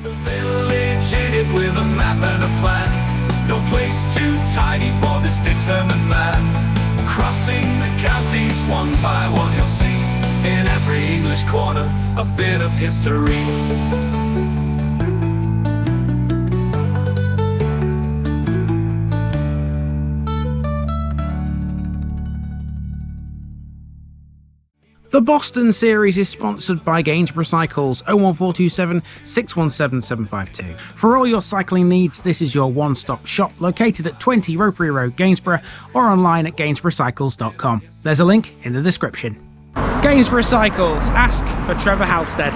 The village in it with a map and a plan. No place too tiny for this determined man. Crossing the counties one by one, you'll see in every English corner a bit of history. The Boston series is sponsored by Gainsborough Cycles 01427 617 752. For all your cycling needs, this is your one-stop shop located at 20 Ropery Road, Gainsborough, or online at gainsboroughcycles.com. There's a link in the description. Gainsborough Cycles, ask for Trevor Halstead.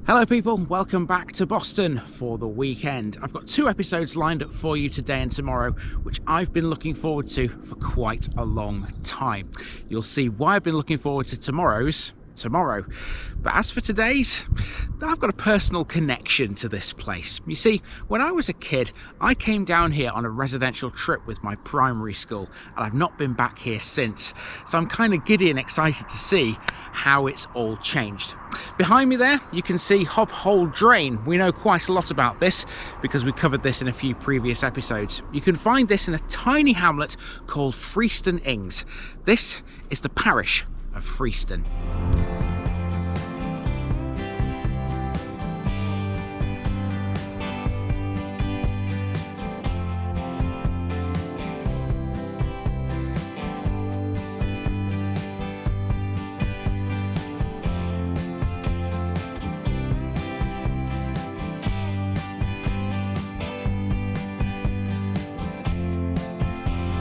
Hello people, welcome back to Boston for the weekend. I've got 2 episodes lined up for you today and tomorrow, which I've been looking forward to for quite a long time. You'll see why I've been looking forward to tomorrow's tomorrow. But as for today's, I've got a personal connection to this place. You see, when I was a kid, I came down here on a residential trip with my primary school, and I've not been back here since. So I'm kind of giddy and excited to see how it's all changed. Behind me there, you can see Hob Hole Drain. We know quite a lot about this because we covered this in a few previous episodes. You can find this in a tiny hamlet called Freiston Ings. This is the parish of Frieston.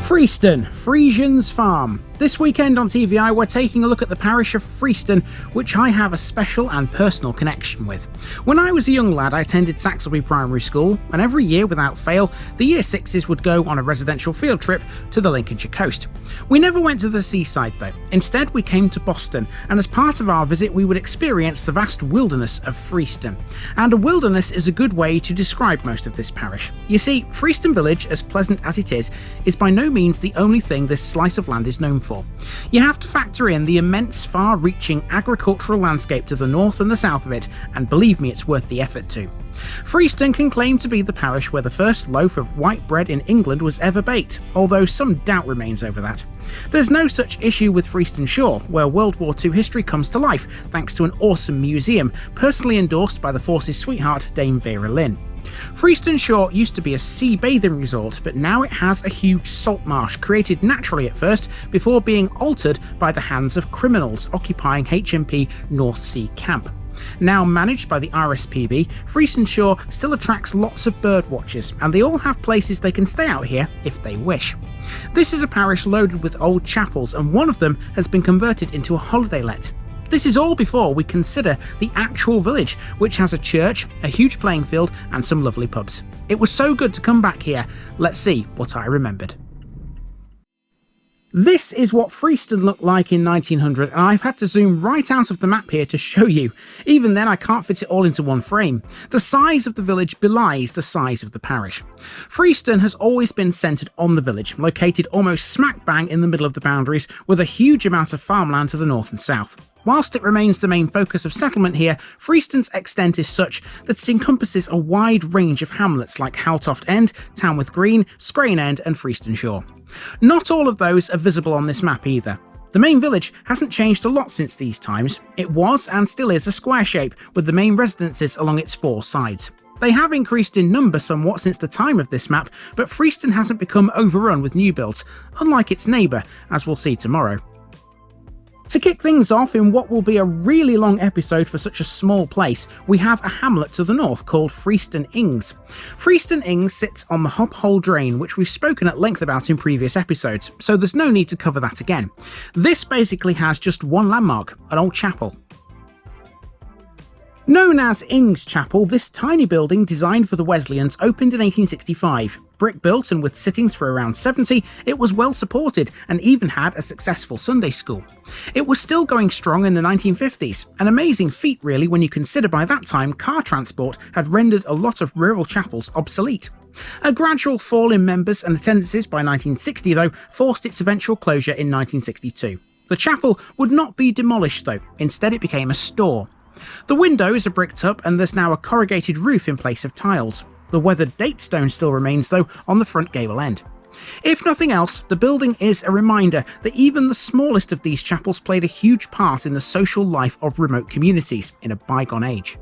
Freiston, Friesian's Farm. This weekend on TVI we're taking a look at the parish of Freiston, which I have a special and personal connection with. When I was a young lad I attended Saxelby Primary School, and every year without fail the Year 6s would go on a residential field trip to the Lincolnshire coast. We never went to the seaside though, instead we came to Boston, and as part of our visit we would experience the vast wilderness of Freiston. And a wilderness is a good way to describe most of this parish. You see, Freiston village, as pleasant as it is by no means the only thing this slice of land is known for. You have to factor in the immense far-reaching agricultural landscape to the north and the south of it, and believe me it's worth the effort too. Freiston can claim to be the parish where the first loaf of white bread in England was ever baked, although some doubt remains over that. There's no such issue with Freiston Shore, where World War II history comes to life thanks to an awesome museum, personally endorsed by the force's sweetheart Dame Vera Lynn. Freiston Shore used to be a sea bathing resort, but now it has a huge salt marsh created naturally at first before being altered by the hands of criminals occupying HMP North Sea Camp. Now managed by the RSPB, Freiston Shore still attracts lots of bird watchers, and they all have places they can stay out here if they wish. This is a parish loaded with old chapels, and one of them has been converted into a holiday let. This is all before we consider the actual village, which has a church, a huge playing field, and some lovely pubs. It was so good to come back here. Let's see what I remembered. This is what Freiston looked like in 1900, and I've had to zoom right out of the map here to show you. Even then I can't fit it all into one frame. The size of the village belies the size of the parish. Freiston has always been centred on the village, located almost smack bang in the middle of the boundaries, with a huge amount of farmland to the north and south. Whilst it remains the main focus of settlement here, Freiston's extent is such that it encompasses a wide range of hamlets like Haltoft End, Tamworth Green, Scrane End and Freiston Shore. Not all of those are visible on this map either. The main village hasn't changed a lot since these times. It was and still is a square shape with the main residences along its 4 sides. They have increased in number somewhat since the time of this map, but Freiston hasn't become overrun with new builds, unlike its neighbour, as we'll see tomorrow. To kick things off in what will be a really long episode for such a small place, we have a hamlet to the north called Freiston Ings. Freiston Ings sits on the Hob Hole Drain, which we've spoken at length about in previous episodes, so there's no need to cover that again. This basically has just one landmark, an old chapel. Known as Ings Chapel, this tiny building designed for the Wesleyans opened in 1865. Brick built and with sittings for around 70, it was well supported and even had a successful Sunday school. It was still going strong in the 1950s, an amazing feat really when you consider by that time car transport had rendered a lot of rural chapels obsolete. A gradual fall in members and attendances by 1960 though forced its eventual closure in 1962. The chapel would not be demolished though, instead it became a store. The windows are bricked up and there's now a corrugated roof in place of tiles. The weathered date stone still remains though on the front gable end. If nothing else, the building is a reminder that even the smallest of these chapels played a huge part in the social life of remote communities in a bygone age.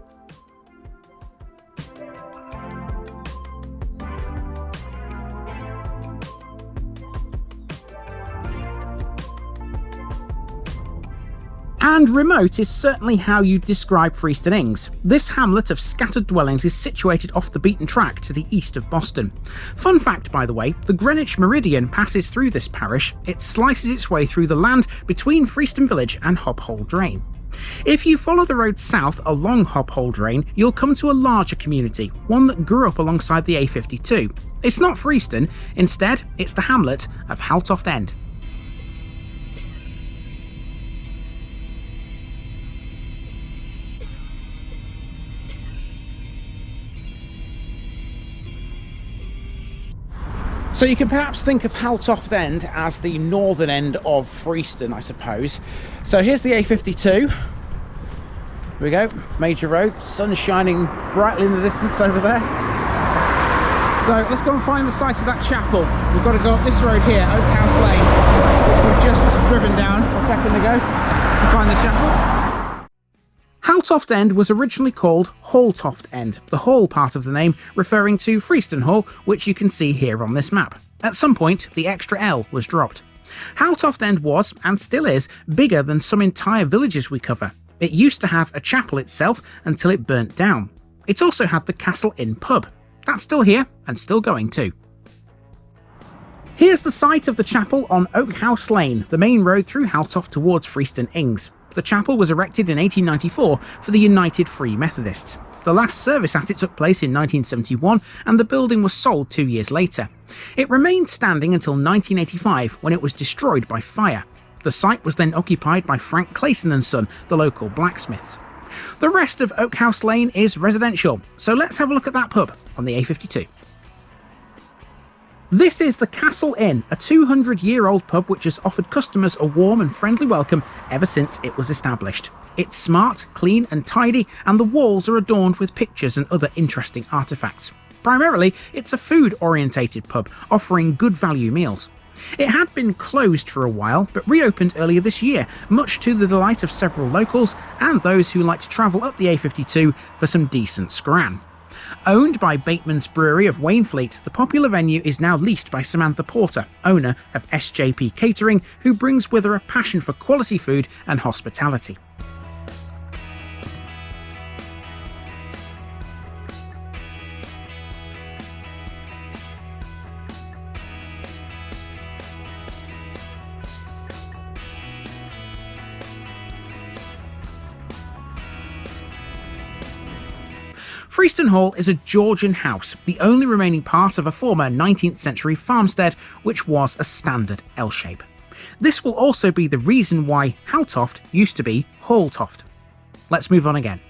And remote is certainly how you describe Freiston Ings. This hamlet of scattered dwellings is situated off the beaten track to the east of Boston. Fun fact, by the way, the Greenwich Meridian passes through this parish. It slices its way through the land between Freiston Village and Hob Hole Drain. If you follow the road south along Hob Hole Drain, you'll come to a larger community, one that grew up alongside the A52. It's not Freiston, instead it's the hamlet of Haltoft End. So you can perhaps think of Haltoft End as the northern end of Freiston, I suppose. So here's the A52. Here we go, major road, sun shining brightly in the distance over there. So let's go and find the site of that chapel. We've got to go up this road here, Oak House Lane, which we've just driven down a second ago to find the chapel. Haltoft End was originally called Haltoft End, the Hall part of the name referring to Freiston Hall, which you can see here on this map. At some point, the extra L was dropped. Haltoft End was, and still is, bigger than some entire villages we cover. It used to have a chapel itself until it burnt down. It also had the Castle Inn pub. That's still here, and still going too. Here's the site of the chapel on Oak House Lane, the main road through Haltoft towards Freiston Ings. The chapel was erected in 1894 for the United Free Methodists. The last service at it took place in 1971 and the building was sold 2 years later. It remained standing until 1985 when it was destroyed by fire. The site was then occupied by Frank Clayton and Son, the local blacksmiths. The rest of Oak House Lane is residential, so let's have a look at that pub on the A52. This is the Castle Inn, a 200-year-old pub which has offered customers a warm and friendly welcome ever since it was established. It's smart, clean and tidy, and the walls are adorned with pictures and other interesting artefacts. Primarily, it's a food-orientated pub, offering good value meals. It had been closed for a while, but reopened earlier this year, much to the delight of several locals and those who like to travel up the A52 for some decent scran. Owned by Bateman's Brewery of Wainfleet, the popular venue is now leased by Samantha Porter, owner of SJP Catering, who brings with her a passion for quality food and hospitality. Freiston Hall is a Georgian house, the only remaining part of a former 19th century farmstead which was a standard L shape. This will also be the reason why Haltoft used to be Haltoft. Let's move on again.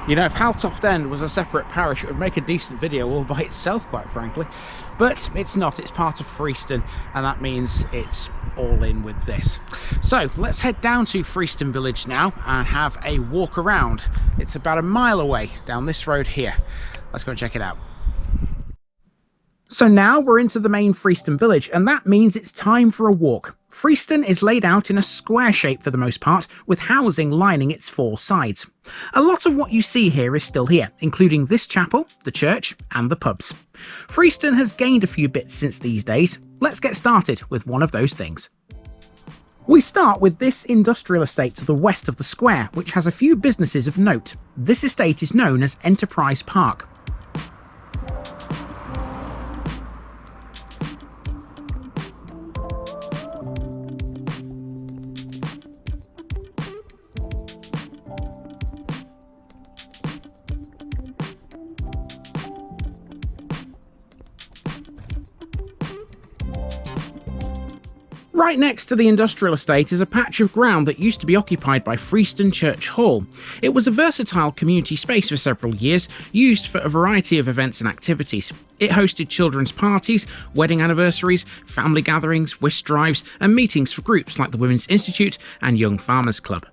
You know, if Haltoft End was a separate parish, it would make a decent video all by itself, quite frankly. But it's not, it's part of Freiston, and that means it's all in with this. So let's head down to Freiston Village now and have a walk around. It's about a mile away down this road here. Let's go and check it out. So now we're into the main Freiston Village, and that means it's time for a walk. Freiston is laid out in a square shape for the most part, with housing lining its four sides. A lot of what you see here is still here, including this chapel, the church, and the pubs. Freiston has gained a few bits since these days. Let's get started with one of those things. We start with this industrial estate to the west of the square, which has a few businesses of note. This estate is known as Enterprise Park. Right next to the industrial estate is a patch of ground that used to be occupied by Freiston Church Hall. It was a versatile community space for several years, used for a variety of events and activities. It hosted children's parties, wedding anniversaries, family gatherings, whist drives, and meetings for groups like the Women's Institute and Young Farmers Club.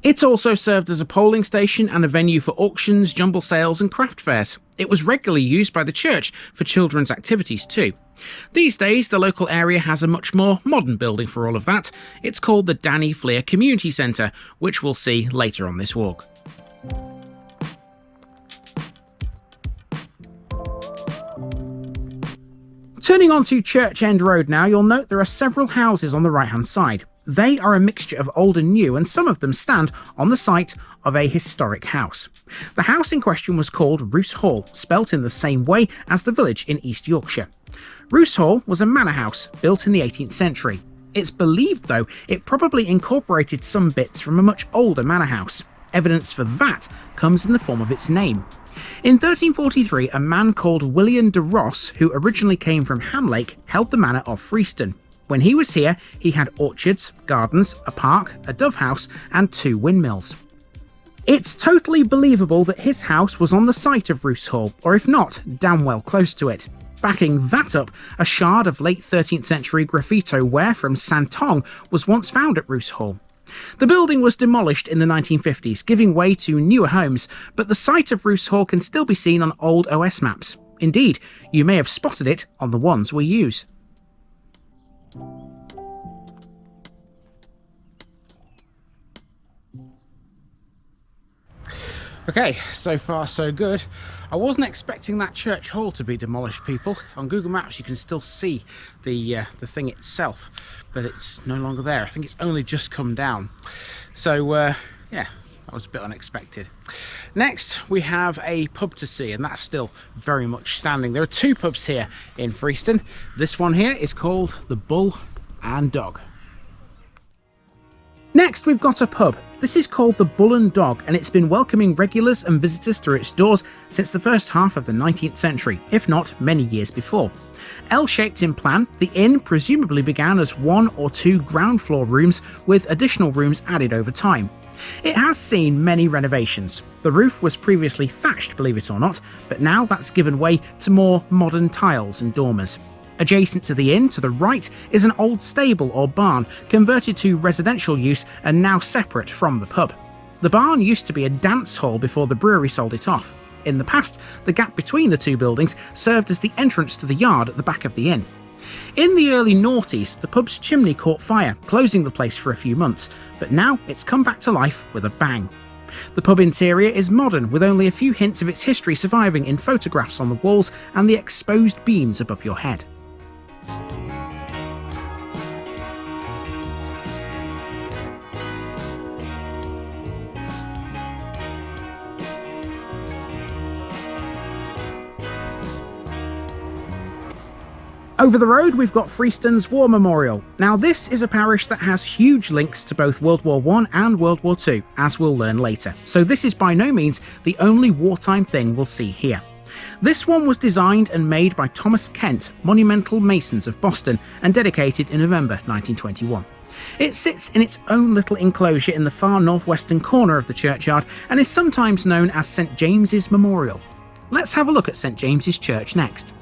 It also served as a polling station and a venue for auctions, jumble sales and craft fairs. It was regularly used by the church for children's activities too. These days, the local area has a much more modern building for all of that. It's called the Danny Fleer Community Centre, which we'll see later on this walk. Turning onto Church End Road now, you'll note there are several houses on the right-hand side. They are a mixture of old and new, and some of them stand on the site of a historic house. The house in question was called Roos Hall, spelt in the same way as the village in East Yorkshire. Roos Hall was a manor house built in the 18th century. It's believed, though, it probably incorporated some bits from a much older manor house. Evidence for that comes in the form of its name. In 1343, a man called William de Ross, who originally came from Hamlake, held the manor of Frieston. When he was here, he had orchards, gardens, a park, a dove house, and 2 windmills. It's totally believable that his house was on the site of Roos Hall, or if not, damn well close to it. Backing that up, a shard of late 13th century graffito ware from Santong was once found at Roos Hall. The building was demolished in the 1950s, giving way to newer homes, but the site of Roos Hall can still be seen on old OS maps. Indeed, you may have spotted it on the ones we use. Okay, so far so good. I wasn't expecting that church hall to be demolished, people. On Google Maps you can still see the thing itself, but it's no longer there. I think it's only just come down. So yeah, that was a bit unexpected. Next we have a pub to see, and that's still very much standing. There are 2 pubs here in Freiston. This one here is called the Bull and Dog. Next we've got a pub. This is called the Bull and Dog, and it's been welcoming regulars and visitors through its doors since the first half of the 19th century, if not many years before. L-shaped in plan, the inn presumably began as 1 or 2 ground floor rooms, with additional rooms added over time. It has seen many renovations. The roof was previously thatched, believe it or not, but now that's given way to more modern tiles and dormers. Adjacent to the inn, to the right, is an old stable or barn, converted to residential use and now separate from the pub. The barn used to be a dance hall before the brewery sold it off. In the past, the gap between the 2 buildings served as the entrance to the yard at the back of the inn. In the early noughties, the pub's chimney caught fire, closing the place for a few months, but now it's come back to life with a bang. The pub interior is modern, with only a few hints of its history surviving in photographs on the walls and the exposed beams above your head. Over the road we've got Freiston's War Memorial. Now this is a parish that has huge links to both World War I and World War II, as we'll learn later, so this is by no means the only wartime thing we'll see here. This one was designed and made by Thomas Kent, Monumental Masons of Boston, and dedicated in November 1921. It sits in its own little enclosure in the far northwestern corner of the churchyard and is sometimes known as St James's Memorial. Let's have a look at St James's Church next.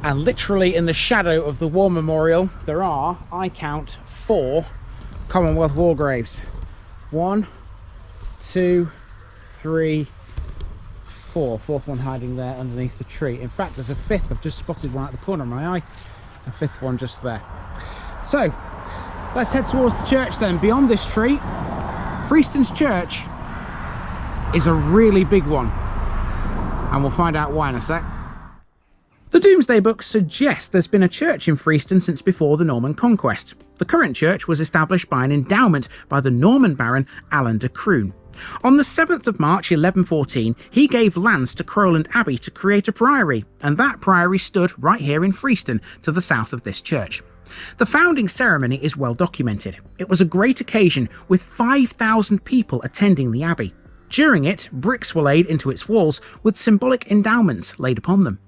And literally in the shadow of the War Memorial, there are, I count, 4 Commonwealth war graves. 1, 2, 3, 4. 4th one hiding there underneath the tree. In fact, there's a 5th. I've just spotted one at the corner of my eye. A 5th one just there. So, let's head towards the church then. Beyond this tree, Freiston's church is a really big one. And we'll find out why in a sec. The Domesday Book suggests there's been a church in Freiston since before the Norman conquest. The current church was established by an endowment by the Norman Baron Alan de Croon. On the 7th of March 1114, he gave lands to Crowland Abbey to create a priory, and that priory stood right here in Freiston to the south of this church. The founding ceremony is well documented. It was a great occasion with 5,000 people attending the abbey. During it, bricks were laid into its walls with symbolic endowments laid upon them.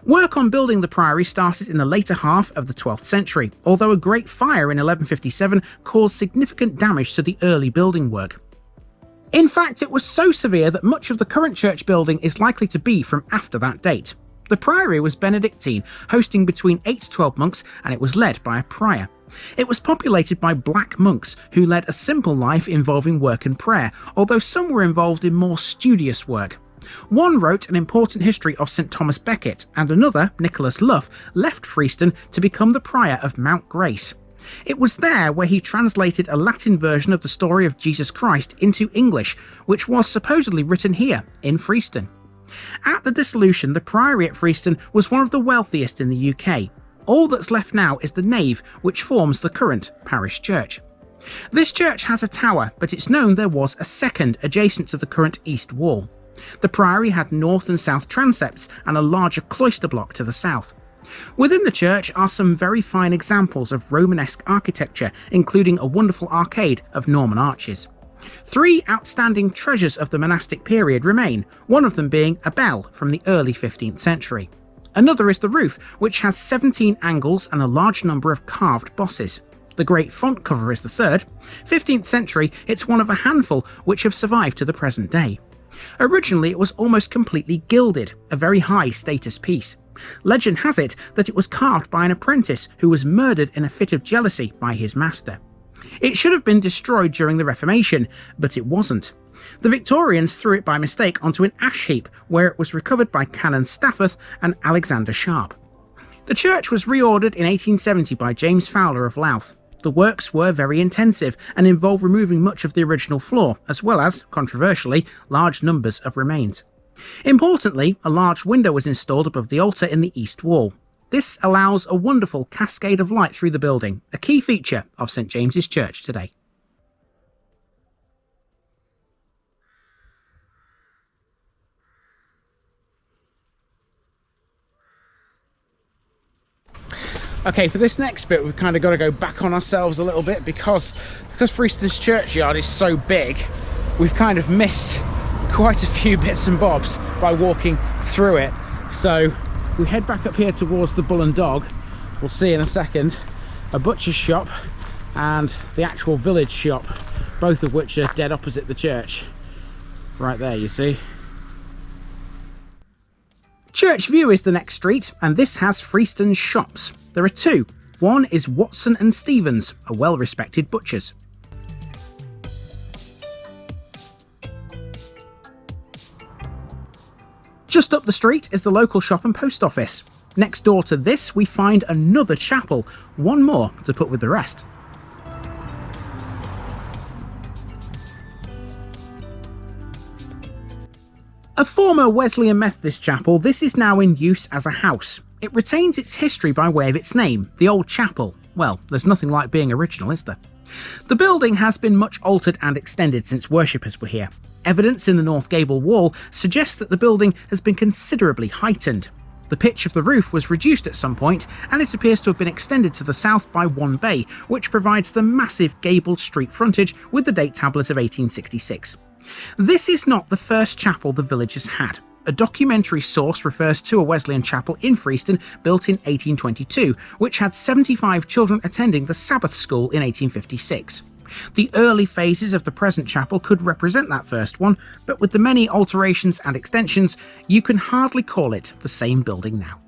Work on building the priory started in the later half of the 12th century, although a great fire in 1157 caused significant damage to the early building work. In fact, it was so severe that much of the current church building is likely to be from after that date. The priory was Benedictine, hosting between 8 to 12 monks, and it was led by a prior. It was populated by black monks who led a simple life involving work and prayer, although some were involved in more studious work. One wrote an important history of St Thomas Becket, and another, Nicholas Luff, left Freiston to become the prior of Mount Grace. It was there where he translated a Latin version of the story of Jesus Christ into English, which was supposedly written here, in Freiston. At the dissolution, the priory at Freiston was one of the wealthiest in the UK. All that's left now is the nave, which forms the current parish church. This church has a tower, but it's known there was a second adjacent to the current east wall. The priory had north and south transepts and a larger cloister block to the south. Within the church are some very fine examples of Romanesque architecture, including a wonderful arcade of Norman arches. 3 outstanding treasures of the monastic period remain, one of them being a bell from the early 15th century. Another is the roof, which has 17 angles and a large number of carved bosses. The great font cover is the third. 15th century, it's one of a handful which have survived to the present day. Originally, it was almost completely gilded, a very high status piece. Legend has it that it was carved by an apprentice who was murdered in a fit of jealousy by his master. It should have been destroyed during the Reformation, but it wasn't. The Victorians threw it by mistake onto an ash heap, where it was recovered by Canon Stafford and Alexander Sharp. The church was reordered in 1870 by James Fowler of Louth. The works were very intensive and involved removing much of the original floor, as well as, controversially, large numbers of remains. Importantly, a large window was installed above the altar in the east wall. This allows a wonderful cascade of light through the building, a key feature of St James's Church today. Okay, for this next bit, we've kind of got to go back on ourselves a little bit because Freiston's churchyard is so big, we've kind of missed quite a few bits and bobs by walking through it. So we head back up here towards the Bull and Dog. We'll see in a second. A butcher's shop and the actual village shop, both of which are dead opposite the church. Right there, you see. Church View is the next street, and this has Freiston's shops. There are 2. One is Watson and Stevens, a well-respected butchers. Just up the street is the local shop and post office. Next door to this, we find another chapel, one more to put with the rest. A former Wesleyan Methodist chapel, this is now in use as a house. It retains its history by way of its name, the Old Chapel. Well, there's nothing like being original, is there? The building has been much altered and extended since worshippers were here. Evidence in the north gable wall suggests that the building has been considerably heightened. The pitch of the roof was reduced at some point, and it appears to have been extended to the south by one bay, which provides the massive gabled street frontage with the date tablet of 1866. This is not the first chapel the village has had. A documentary source refers to a Wesleyan chapel in Freiston built in 1822, which had 75 children attending the Sabbath school in 1856. The early phases of the present chapel could represent that first one, but with the many alterations and extensions, you can hardly call it the same building now.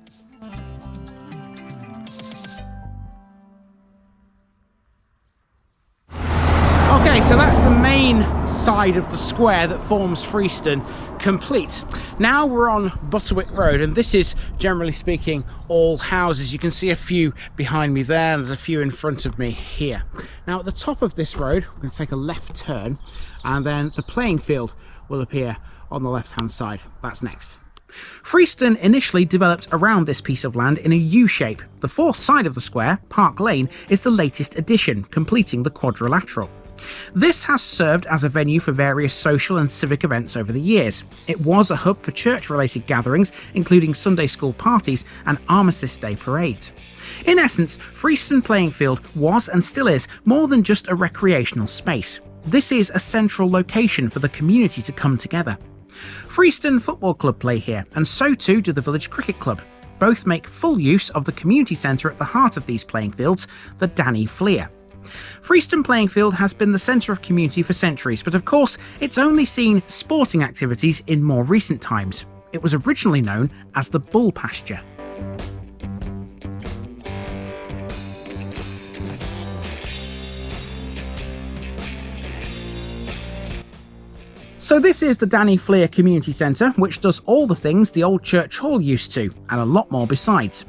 Okay, so that's the main side of the square that forms Freiston complete. Now we're on Butterwick Road, and this is, generally speaking, all houses. You can see a few behind me there, and there's a few in front of me here. Now at the top of this road, we're going to take a left turn, and then the playing field will appear on the left-hand side. That's next. Freiston initially developed around this piece of land in a U shape. The fourth side of the square, Park Lane, is the latest addition, completing the quadrilateral. This has served as a venue for various social and civic events over the years. It was a hub for church-related gatherings, including Sunday school parties and Armistice Day parades. In essence, Freiston Playing Field was and still is more than just a recreational space. This is a central location for the community to come together. Freiston Football Club play here, and so too do the Village Cricket Club. Both make full use of the community centre at the heart of these playing fields, the Danny Fleer. Freiston Playing Field has been the centre of community for centuries, but of course it's only seen sporting activities in more recent times. It was originally known as the Bull Pasture. So this is the Danny Fleer Community Centre, which does all the things the old church hall used to, and a lot more besides.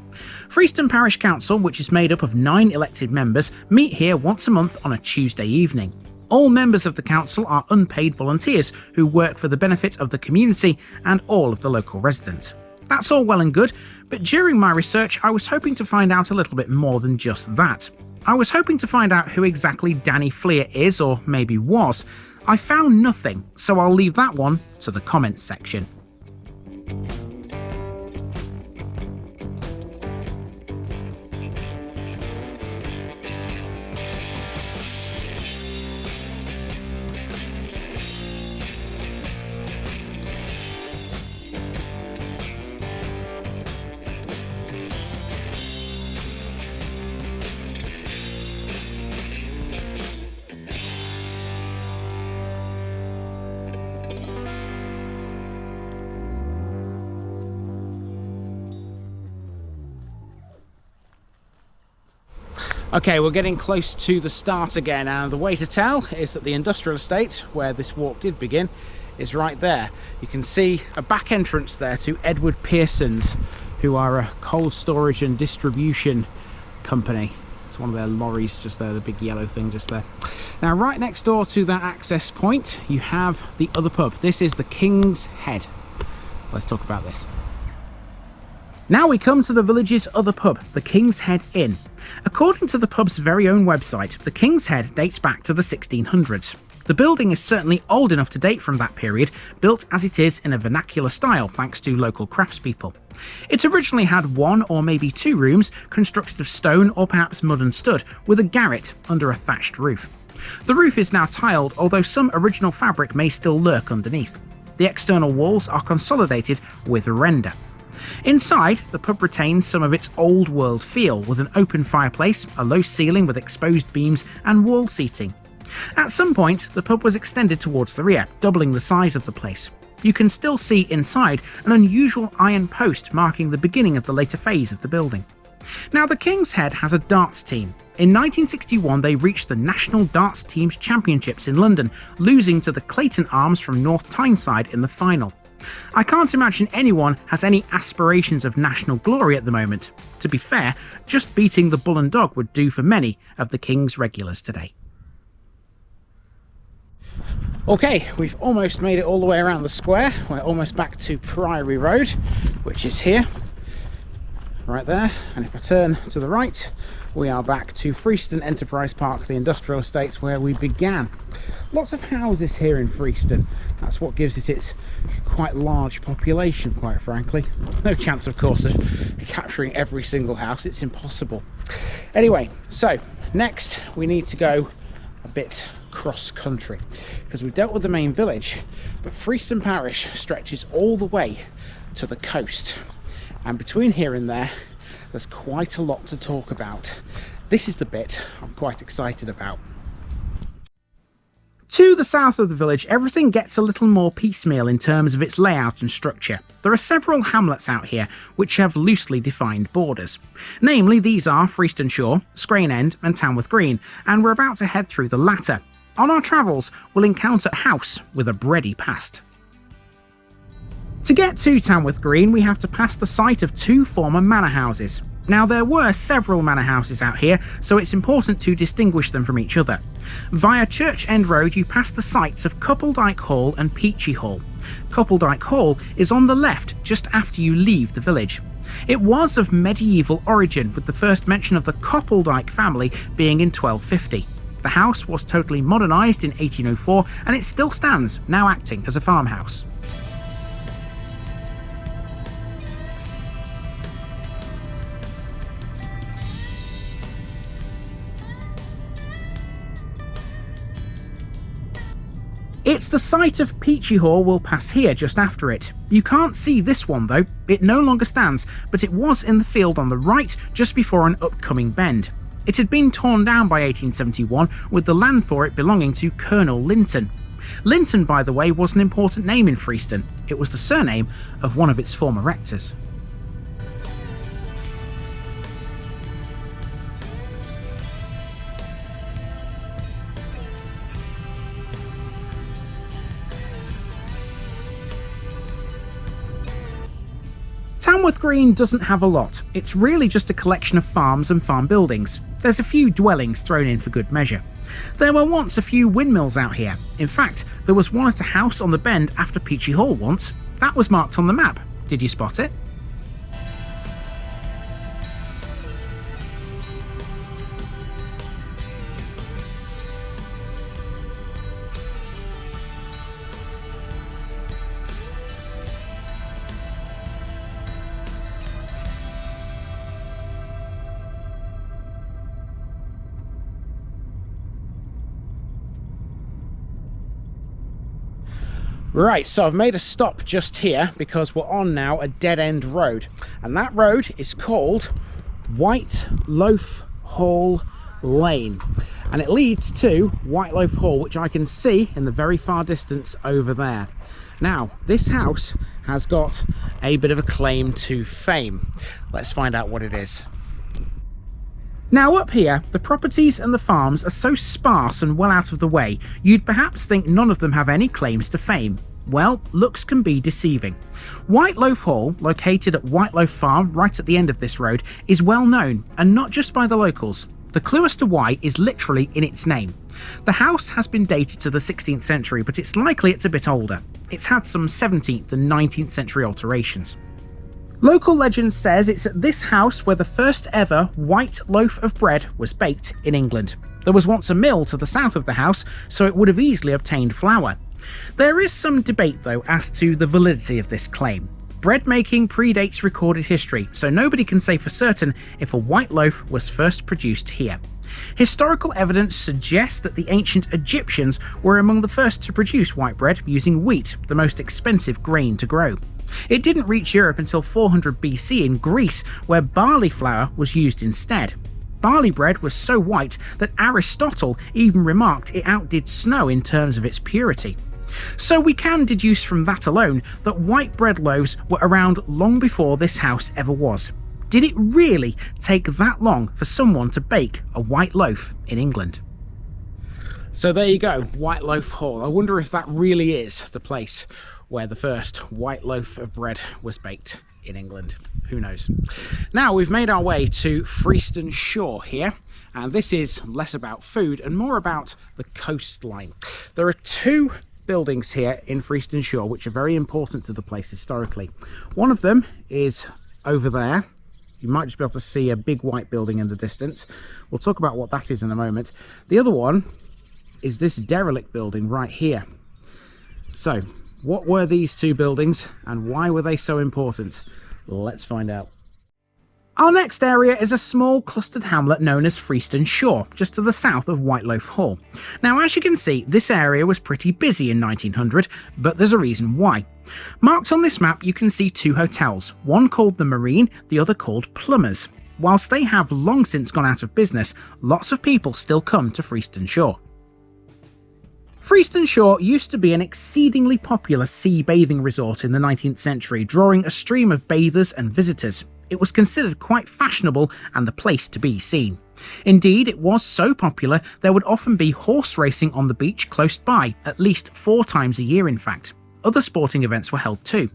Freiston Parish Council, which is made up of 9 elected members, meet here once a month on a Tuesday evening. All members of the council are unpaid volunteers who work for the benefit of the community and all of the local residents. That's all well and good, but during my research I was hoping to find out a little bit more than just that. I was hoping to find out who exactly Danny Fleer is, or maybe was. I found nothing, so I'll leave that one to the comments section. Okay, we're getting close to the start again, and the way to tell is that the industrial estate, where this walk did begin, is right there. You can see a back entrance there to Edward Pearson's, who are a cold storage and distribution company. It's one of their lorries just there, the big yellow thing just there. Now, right next door to that access point, you have the other pub. This is the King's Head. Let's talk about this. Now we come to the village's other pub, the King's Head Inn. According to the pub's very own website, the King's Head dates back to the 1600s. The building is certainly old enough to date from that period, built as it is in a vernacular style thanks to local craftspeople. It originally had 1 or maybe 2 rooms constructed of stone or perhaps mud and stud, with a garret under a thatched roof. The roof is now tiled, although some original fabric may still lurk underneath. The external walls are consolidated with render. Inside, the pub retains some of its old world feel, with an open fireplace, a low ceiling with exposed beams and wall seating. At some point, the pub was extended towards the rear, doubling the size of the place. You can still see inside an unusual iron post marking the beginning of the later phase of the building. Now, the King's Head has a darts team. In 1961, they reached the National Darts Teams Championships in London, losing to the Clayton Arms from North Tyneside in the final. I can't imagine anyone has any aspirations of national glory at the moment. To be fair, just beating the Bull and Dog would do for many of the King's regulars today. Okay, we've almost made it all the way around the square. We're almost back to Priory Road, which is here, right there. And if I turn to the right, we are back to Freiston Enterprise Park, the industrial estates where we began. Lots of houses here in Freiston. That's what gives it its quite large population, quite frankly. No chance, of course, of capturing every single house. It's impossible. Anyway, so next we need to go a bit cross country, because we've dealt with the main village, but Freiston Parish stretches all the way to the coast, and between here and there's quite a lot to talk about. This is the bit I'm quite excited about. To the south of the village, everything gets a little more piecemeal in terms of its layout and structure. There are several hamlets out here which have loosely defined borders. Namely, these are Freiston Shore, Scrane End and Tamworth Green, and we're about to head through the latter. On our travels, we'll encounter a house with a bready past. To get to Tamworth Green, we have to pass the site of 2 former manor houses. Now, there were several manor houses out here, so it's important to distinguish them from each other. Via Church End Road, you pass the sites of Coupledyke Hall and Peachy Hall. Coupledyke Hall is on the left, just after you leave the village. It was of medieval origin, with the first mention of the Coupledyke family being in 1250. The house was totally modernised in 1804 and it still stands, now acting as a farmhouse. It's the site of Peachy Hall we'll pass here just after it. You can't see this one though, it no longer stands, but it was in the field on the right just before an upcoming bend. It had been torn down by 1871 with the land for it belonging to Colonel Linton. Linton, by the way, was an important name in Frieston. It was the surname of one of its former rectors. Tamworth Green doesn't have a lot. It's really just a collection of farms and farm buildings. There's a few dwellings thrown in for good measure. There were once a few windmills out here. In fact, there was one at a house on the bend after Peachy Hall once. That was marked on the map. Did you spot it? Right, so I've made a stop just here because we're on now a dead-end road, and that road is called Whiteloaf Hall Lane, and it leads to Whiteloaf Hall, which I can see in the very far distance over there. Now, this house has got a bit of a claim to fame. Let's find out what it is. Now up here, the properties and the farms are so sparse and well out of the way, you'd perhaps think none of them have any claims to fame. Well, looks can be deceiving. Whiteloaf Hall, located at Whiteloaf Farm right at the end of this road, is well known, and not just by the locals. The clue as to why is literally in its name. The house has been dated to the 16th century, but it's likely it's a bit older. It's had some 17th and 19th century alterations. Local legend says it's at this house where the first ever white loaf of bread was baked in England. There was once a mill to the south of the house, so it would have easily obtained flour. There is some debate though as to the validity of this claim. Bread making predates recorded history, so nobody can say for certain if a white loaf was first produced here. Historical evidence suggests that the ancient Egyptians were among the first to produce white bread using wheat, the most expensive grain to grow. It didn't reach Europe until 400 BC in Greece, where barley flour was used instead. Barley bread was so white that Aristotle even remarked it outdid snow in terms of its purity. So we can deduce from that alone that white bread loaves were around long before this house ever was. Did it really take that long for someone to bake a white loaf in England? So there you go, Whiteloaf Hall. I wonder if that really is the place where the first white loaf of bread was baked in England. Who knows? Now we've made our way to Freiston Shore here, and this is less about food and more about the coastline. There are two buildings here in Freiston Shore which are very important to the place historically. One of them is over there. You might just be able to see a big white building in the distance. We'll talk about what that is in a moment. The other one is this derelict building right here. So, what were these two buildings and why were they so important? Let's find out. Our next area is a small clustered hamlet known as Freiston Shore, just to the south of Whiteloaf Hall. Now, as you can see, this area was pretty busy in 1900, but there's a reason why. Marked on this map, you can see two hotels, one called the Marine, the other called Plummers. Whilst they have long since gone out of business, lots of people still come to Freiston Shore. Freiston Shore used to be an exceedingly popular sea bathing resort in the 19th century, drawing a stream of bathers and visitors. It was considered quite fashionable and the place to be seen. Indeed, it was so popular there would often be horse racing on the beach close by, at least 4 times a year in fact. Other sporting events were held too.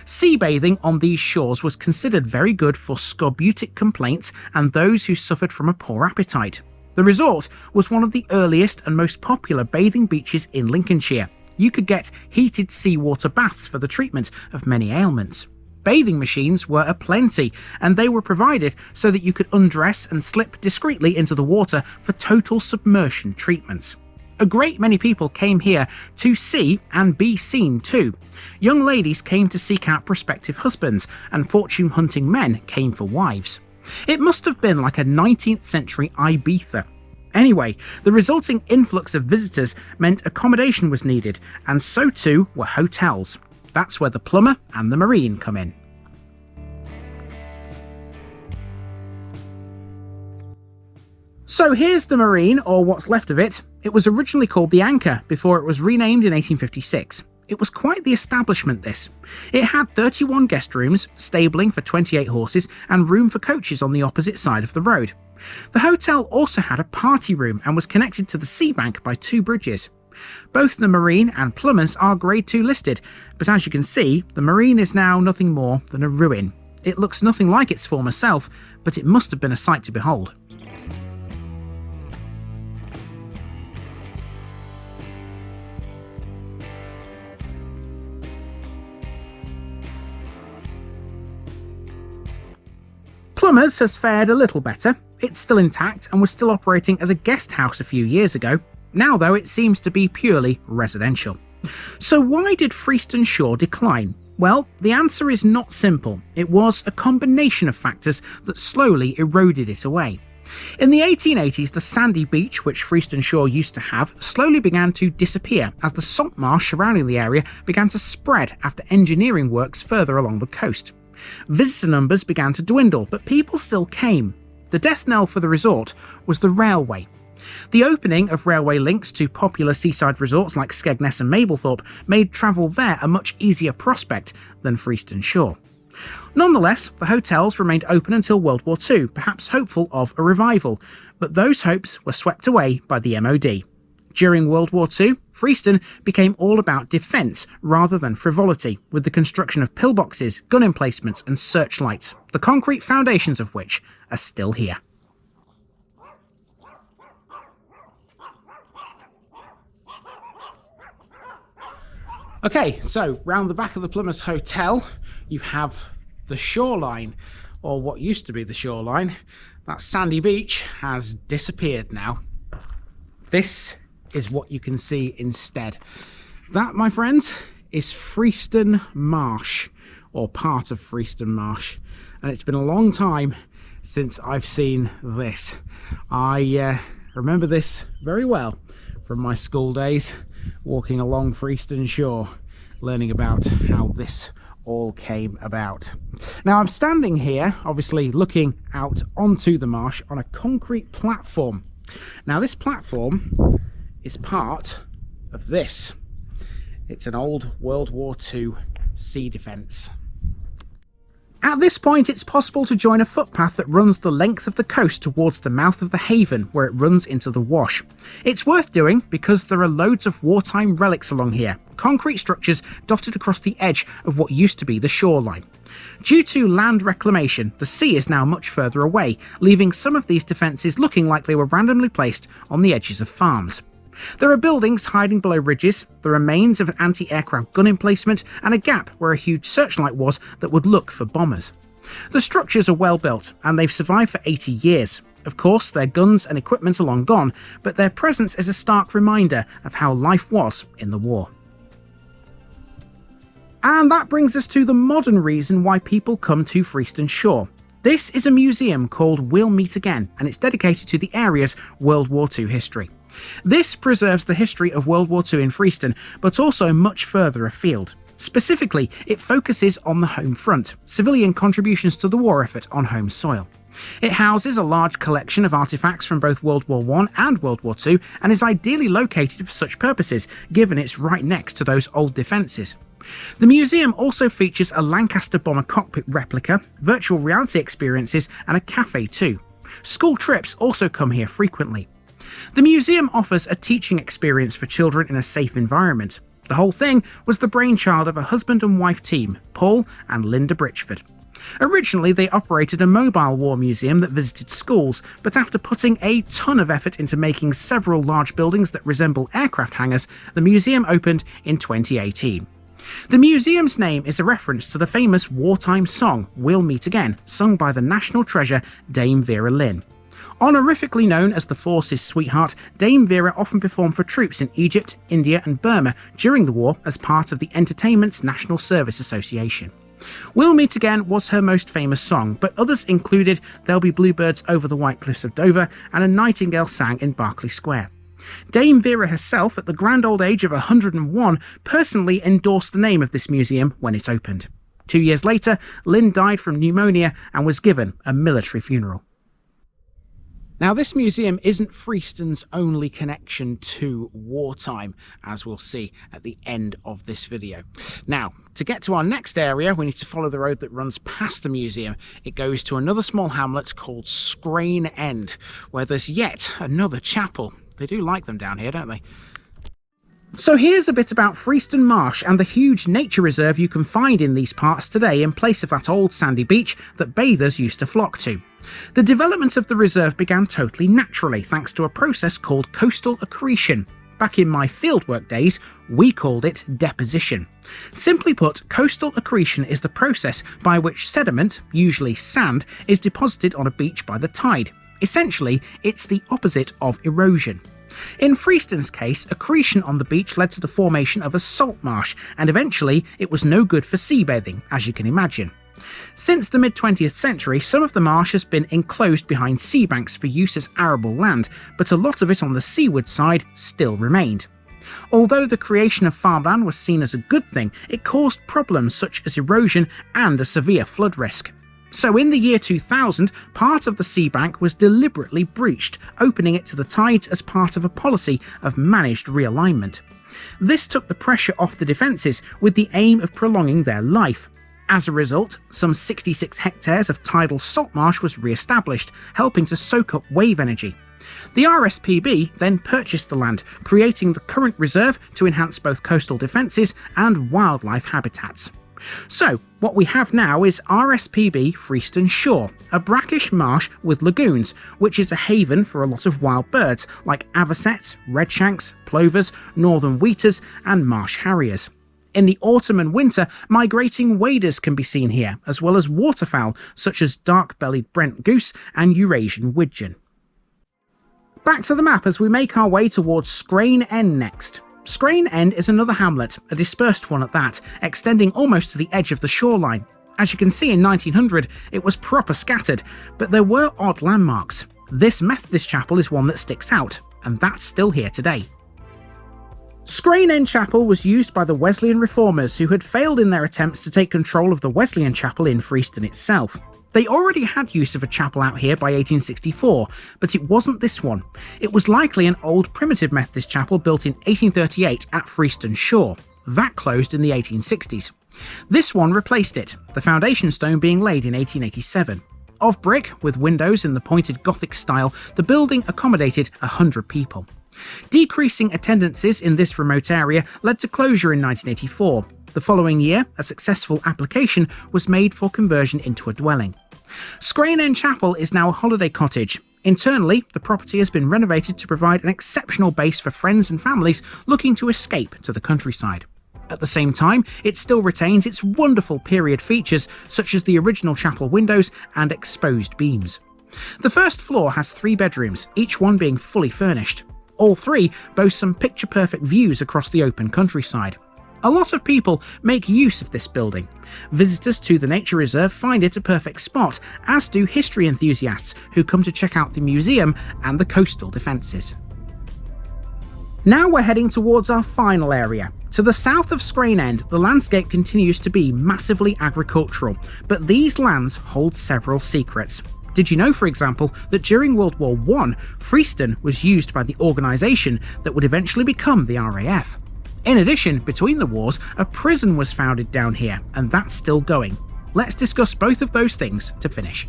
Sea bathing on these shores was considered very good for scorbutic complaints and those who suffered from a poor appetite. The resort was one of the earliest and most popular bathing beaches in Lincolnshire. You could get heated seawater baths for the treatment of many ailments. Bathing machines were aplenty, and they were provided so that you could undress and slip discreetly into the water for total submersion treatments. A great many people came here to see and be seen too. Young ladies came to seek out prospective husbands, and fortune-hunting men came for wives. It must have been like a 19th century Ibiza. Anyway, the resulting influx of visitors meant accommodation was needed, and so too were hotels. That's where the Plumber and the Marine come in. So here's the Marine, or what's left of it. It was originally called the Anchor before it was renamed in 1856. It was quite the establishment, this. It had 31 guest rooms, stabling for 28 horses, and room for coaches on the opposite side of the road. The hotel also had a party room and was connected to the sea bank by 2 bridges. Both the Marine and Plummers are Grade 2 listed, but as you can see, the Marine is now nothing more than a ruin. It looks nothing like its former self, but it must have been a sight to behold. Plummers has fared a little better. It's still intact and was still operating as a guest house a few years ago. Now though, it seems to be purely residential. So why did Freiston Shore decline? Well, the answer is not simple. It was a combination of factors that slowly eroded it away. In the 1880s, the sandy beach which Freiston Shore used to have slowly began to disappear as the salt marsh surrounding the area began to spread after engineering works further along the coast. Visitor numbers began to dwindle, but people still came. The death knell for the resort was the railway. The opening of railway links to popular seaside resorts like Skegness and Mablethorpe made travel there a much easier prospect than Freiston Shore. Nonetheless, the hotels remained open until World War II, perhaps hopeful of a revival, but those hopes were swept away by the MOD. During World War II, Frieston became all about defence rather than frivolity, with the construction of pillboxes, gun emplacements and searchlights, the concrete foundations of which are still here. Okay, so round the back of the Plumbers Hotel, you have the shoreline, or what used to be the shoreline. That sandy beach has disappeared now. This is what you can see instead. That, my friends, is Freiston Marsh, or part of Freiston Marsh, and it's been a long time since I've seen this. I remember this very well from my school days, walking along Freiston Shore, learning about how this all came about. Now I'm standing here, obviously looking out onto the marsh on a concrete platform. Now this platform is part of this. It's an old World War II sea defence. At this point, it's possible to join a footpath that runs the length of the coast towards the mouth of the haven, where it runs into the wash. It's worth doing because there are loads of wartime relics along here, concrete structures dotted across the edge of what used to be the shoreline. Due to land reclamation, the sea is now much further away, leaving some of these defences looking like they were randomly placed on the edges of farms. There are buildings hiding below ridges, the remains of an anti-aircraft gun emplacement, and a gap where a huge searchlight was that would look for bombers. The structures are well built, and they've survived for 80 years. Of course, their guns and equipment are long gone, but their presence is a stark reminder of how life was in the war. And that brings us to the modern reason why people come to Freiston Shore. This is a museum called We'll Meet Again, and it's dedicated to the area's World War II history. This preserves the history of World War II in Freiston, but also much further afield. Specifically, it focuses on the home front, civilian contributions to the war effort on home soil. It houses a large collection of artefacts from both World War I and World War II, and is ideally located for such purposes, given it's right next to those old defences. The museum also features a Lancaster bomber cockpit replica, virtual reality experiences, and a cafe too. School trips also come here frequently. The museum offers a teaching experience for children in a safe environment. The whole thing was the brainchild of a husband and wife team, Paul and Linda Britchford. Originally, they operated a mobile war museum that visited schools, but after putting a ton of effort into making several large buildings that resemble aircraft hangars, the museum opened in 2018. The museum's name is a reference to the famous wartime song We'll Meet Again, sung by the national treasure Dame Vera Lynn. Honorifically known as the Force's sweetheart, Dame Vera often performed for troops in Egypt, India and Burma during the war as part of the Entertainment's National Service Association. We'll Meet Again was her most famous song, but others included There'll Be Bluebirds Over the White Cliffs of Dover and A Nightingale Sang in Berkeley Square. Dame Vera herself, at the grand old age of 101, personally endorsed the name of this museum when it opened. 2 years later, Lynn died from pneumonia and was given a military funeral. Now, this museum isn't Freiston's only connection to wartime, as we'll see at the end of this video. Now, to get to our next area, we need to follow the road that runs past the museum. It goes to another small hamlet called Scrane End, where there's yet another chapel. They do like them down here, don't they? So here's a bit about Freiston Marsh and the huge nature reserve you can find in these parts today in place of that old sandy beach that bathers used to flock to. The development of the reserve began totally naturally thanks to a process called coastal accretion. Back in my fieldwork days, we called it deposition. Simply put, coastal accretion is the process by which sediment, usually sand, is deposited on a beach by the tide. Essentially, it's the opposite of erosion. In Freiston's case, accretion on the beach led to the formation of a salt marsh, and eventually it was no good for seabathing, as you can imagine. Since the mid-20th century, some of the marsh has been enclosed behind sea banks for use as arable land, but a lot of it on the seaward side still remained. Although the creation of farmland was seen as a good thing, it caused problems such as erosion and a severe flood risk. So in the year 2000, part of the sea bank was deliberately breached, opening it to the tides as part of a policy of managed realignment. This took the pressure off the defences with the aim of prolonging their life. As a result, some 66 hectares of tidal salt marsh was re-established, helping to soak up wave energy. The RSPB then purchased the land, creating the current reserve to enhance both coastal defences and wildlife habitats. So, what we have now is RSPB Freiston Shore, a brackish marsh with lagoons, which is a haven for a lot of wild birds like avocets, redshanks, plovers, northern wheaters and marsh harriers. In the autumn and winter, migrating waders can be seen here, as well as waterfowl such as dark-bellied Brent goose and Eurasian widgeon. Back to the map as we make our way towards Scrane End next. Scrane End is another hamlet, a dispersed one at that, extending almost to the edge of the shoreline. As you can see, in 1900 it was proper scattered, but there were odd landmarks. This Methodist chapel is one that sticks out, and that's still here today. Scrane End Chapel was used by the Wesleyan reformers who had failed in their attempts to take control of the Wesleyan chapel in Freiston itself. They already had use of a chapel out here by 1864, but it wasn't this one. It was likely an old primitive Methodist chapel built in 1838 at Freiston Shore. That closed in the 1860s. This one replaced it, the foundation stone being laid in 1887. Of brick, with windows in the pointed Gothic style, the building accommodated 100 people. Decreasing attendances in this remote area led to closure in 1984. The following year, a successful application was made for conversion into a dwelling. Scrane End Chapel is now a holiday cottage. Internally, the property has been renovated to provide an exceptional base for friends and families looking to escape to the countryside. At the same time, it still retains its wonderful period features such as the original chapel windows and exposed beams. The first floor has 3 bedrooms, each one being fully furnished. All 3 boast some picture-perfect views across the open countryside. A lot of people make use of this building. Visitors to the nature reserve find it a perfect spot, as do history enthusiasts who come to check out the museum and the coastal defences. Now we're heading towards our final area. To the south of Scrane End, the landscape continues to be massively agricultural, but these lands hold several secrets. Did you know, for example, that during World War I, Freiston was used by the organisation that would eventually become the RAF? In addition, between the wars, a prison was founded down here, and that's still going. Let's discuss both of those things to finish.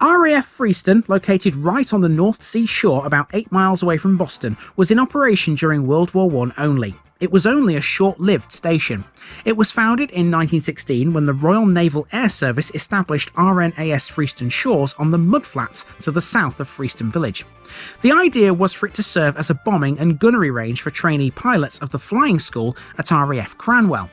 RAF Frieston, located right on the North Sea shore about 8 miles away from Boston, was in operation during World War I only. It was only a short-lived station. It was founded in 1916 when the Royal Naval Air Service established RNAS Freiston Shores on the mudflats to the south of Freiston Village. The idea was for it to serve as a bombing and gunnery range for trainee pilots of the flying school at RAF Cranwell.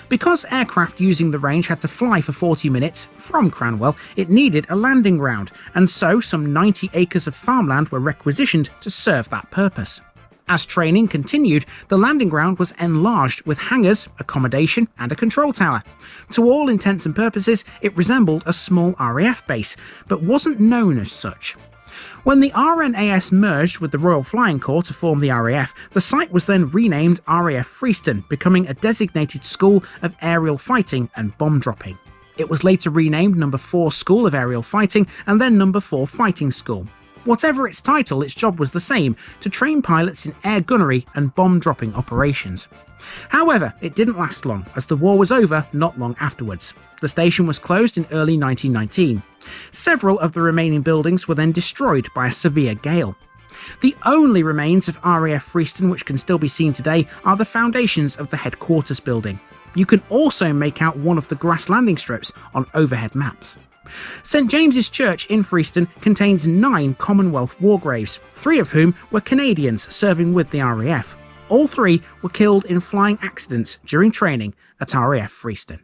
Because aircraft using the range had to fly for 40 minutes from Cranwell, it needed a landing ground, and so some 90 acres of farmland were requisitioned to serve that purpose. As training continued, the landing ground was enlarged with hangars, accommodation, and a control tower. To all intents and purposes, it resembled a small RAF base, but wasn't known as such. When the RNAS merged with the Royal Flying Corps to form the RAF, the site was then renamed RAF Frieston, becoming a designated school of aerial fighting and bomb dropping. It was later renamed No. 4 School of Aerial Fighting and then No. 4 Fighting School. Whatever its title, its job was the same, to train pilots in air gunnery and bomb-dropping operations. However, it didn't last long, as the war was over not long afterwards. The station was closed in early 1919. Several of the remaining buildings were then destroyed by a severe gale. The only remains of RAF Frieston which can still be seen today are the foundations of the headquarters building. You can also make out one of the grass landing strips on overhead maps. St James's Church in Freiston contains 9 Commonwealth war graves, 3 of whom were Canadians serving with the RAF. All 3 were killed in flying accidents during training at RAF Freiston.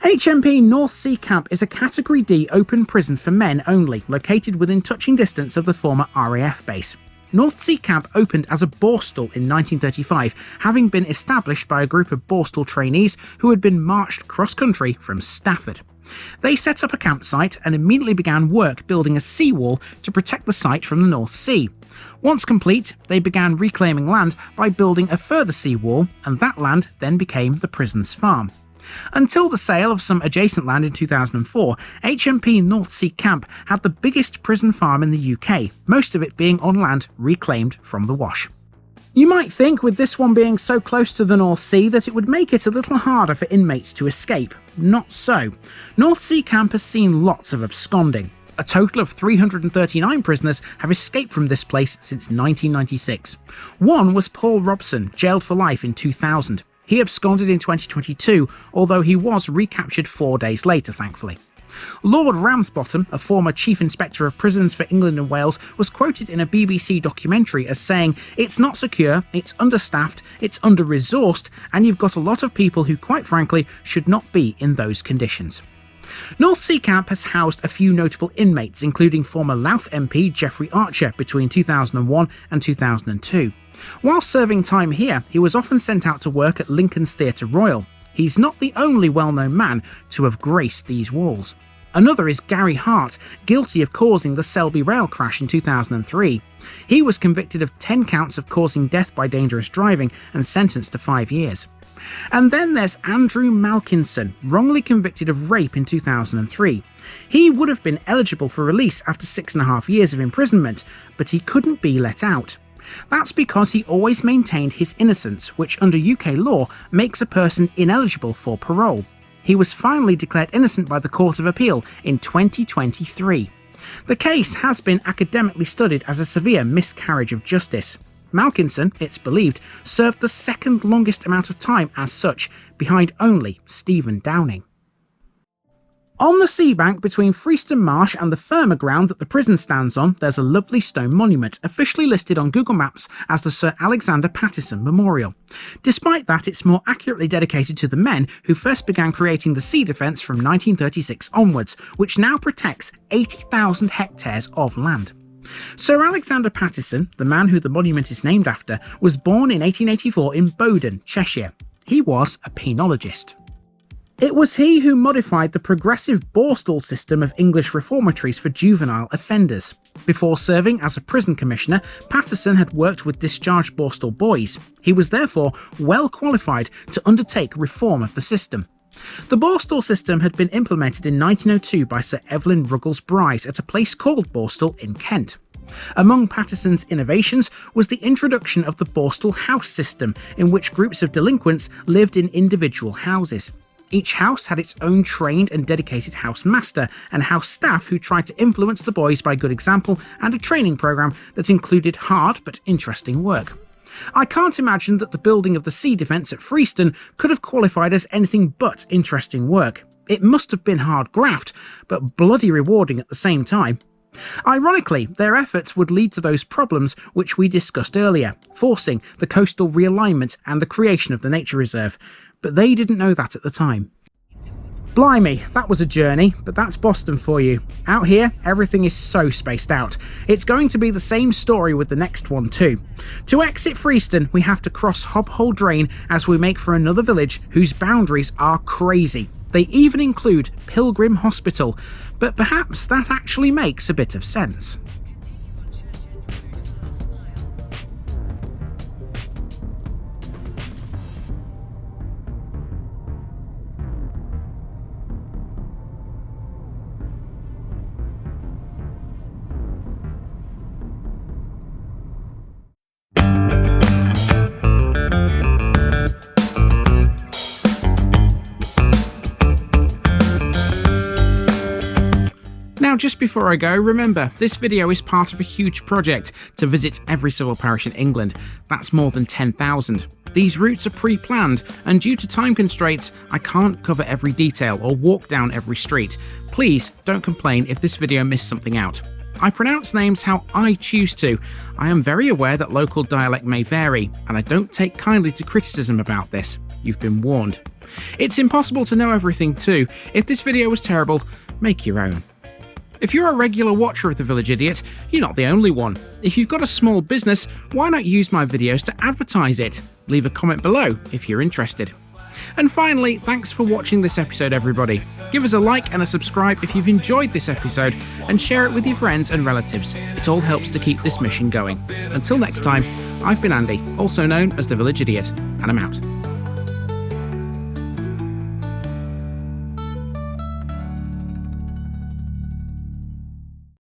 HMP North Sea Camp is a Category D open prison for men only, located within touching distance of the former RAF base. North Sea Camp opened as a borstal in 1935, having been established by a group of borstal trainees who had been marched cross-country from Stafford. They set up a campsite and immediately began work building a seawall to protect the site from the North Sea. Once complete, they began reclaiming land by building a further seawall, and that land then became the prison's farm. Until the sale of some adjacent land in 2004, HMP North Sea Camp had the biggest prison farm in the UK, most of it being on land reclaimed from the Wash. You might think, with this one being so close to the North Sea, that it would make it a little harder for inmates to escape. Not so. North Sea Camp has seen lots of absconding. A total of 339 prisoners have escaped from this place since 1996. One was Paul Robson, jailed for life in 2000. He absconded in 2022, although he was recaptured 4 days later, thankfully. Lord Ramsbottom, a former Chief Inspector of Prisons for England and Wales, was quoted in a BBC documentary as saying, "It's not secure, it's understaffed, it's under-resourced, and you've got a lot of people who, quite frankly, should not be in those conditions." North Sea Camp has housed a few notable inmates, including former Louth MP Geoffrey Archer between 2001 and 2002. While serving time here, he was often sent out to work at Lincoln's Theatre Royal. He's not the only well-known man to have graced these walls. Another is Gary Hart, guilty of causing the Selby rail crash in 2003. He was convicted of 10 counts of causing death by dangerous driving and sentenced to 5 years. And then there's Andrew Malkinson, wrongly convicted of rape in 2003. He would have been eligible for release after 6.5 years of imprisonment, but he couldn't be let out. That's because he always maintained his innocence, which under UK law makes a person ineligible for parole. He was finally declared innocent by the Court of Appeal in 2023. The case has been academically studied as a severe miscarriage of justice. Malkinson, it's believed, served the second longest amount of time as such, behind only Stephen Downing. On the sea bank between Freiston Marsh and the firmer ground that the prison stands on, there's a lovely stone monument, officially listed on Google Maps as the Sir Alexander Paterson Memorial. Despite that, it's more accurately dedicated to the men who first began creating the sea defence from 1936 onwards, which now protects 80,000 hectares of land. Sir Alexander Paterson, the man who the monument is named after, was born in 1884 in Bowdon, Cheshire. He was a penologist. It was he who modified the progressive borstal system of English reformatories for juvenile offenders. Before serving as a prison commissioner, Paterson had worked with discharged borstal boys. He was therefore well qualified to undertake reform of the system. The borstal system had been implemented in 1902 by Sir Evelyn Ruggles Bryce at a place called Borstal in Kent. Among Paterson's innovations was the introduction of the borstal house system, in which groups of delinquents lived in individual houses. Each house had its own trained and dedicated house master and house staff who tried to influence the boys by good example, and a training programme that included hard but interesting work. I can't imagine that the building of the sea defence at Frieston could have qualified as anything but interesting work. It must have been hard graft, but bloody rewarding at the same time. Ironically, their efforts would lead to those problems which we discussed earlier, forcing the coastal realignment and the creation of the nature reserve, but they didn't know that at the time. Blimey, that was a journey, but that's Boston for you. Out here, everything is so spaced out. It's going to be the same story with the next one too. To exit Freiston, we have to cross Hob Hole Drain as we make for another village whose boundaries are crazy. They even include Pilgrim Hospital, but perhaps that actually makes a bit of sense. Now, just before I go, remember, this video is part of a huge project to visit every civil parish in England. That's more than 10,000. These routes are pre-planned, and due to time constraints, I can't cover every detail or walk down every street. Please don't complain if this video missed something out. I pronounce names how I choose to. I am very aware that local dialect may vary, and I don't take kindly to criticism about this. You've been warned. It's impossible to know everything too. If this video was terrible, make your own. If you're a regular watcher of The Village Idiot, you're not the only one. If you've got a small business, why not use my videos to advertise it? Leave a comment below if you're interested. And finally, thanks for watching this episode, everybody. Give us a like and a subscribe if you've enjoyed this episode, and share it with your friends and relatives. It all helps to keep this mission going. Until next time, I've been Andy, also known as The Village Idiot, and I'm out.